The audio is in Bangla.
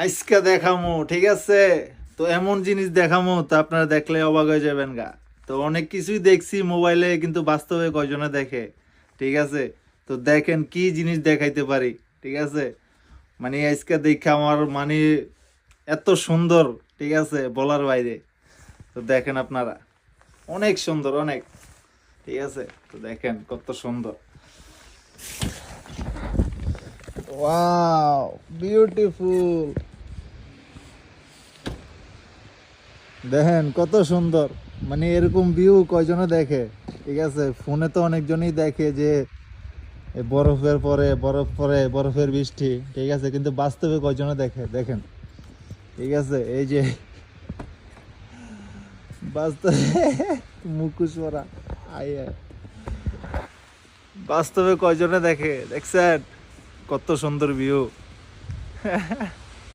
আজকে দেখামো, ঠিক আছে? তো এমন জিনিস দেখামো তো আপনারা দেখলে অবাক হয়ে যাবেন গা। তো অনেক কিছুই দেখছি মোবাইলে, কিন্তু বাস্তবে কয়জনে দেখে, ঠিক আছে? তো দেখেন কি জিনিস দেখাইতে পারি, ঠিক আছে? মানে আজকে দেখে আমার মানে এত সুন্দর, ঠিক আছে, বলার বাইরে। তো দেখেন আপনারা, অনেক সুন্দর, অনেক, ঠিক আছে? তো দেখেন কত সুন্দর। Wow, beautiful. দেখেন কত সুন্দর, মানে এরকম ভিউ কয়জনে দেখে, ঠিক আছে? ফোনে তো অনেকজনই দেখে যে বরফের পরে বরফ পরে, বরফের বৃষ্টি, ঠিক আছে, কিন্তু বাস্তবে কয়জনে দেখে দেখেন, ঠিক আছে? এই যে বাস্তবে মুখোশ পরা, আইয়ে, বাস্তবে কয়জনে দেখে, দেখছেন কত সুন্দর ভিউ।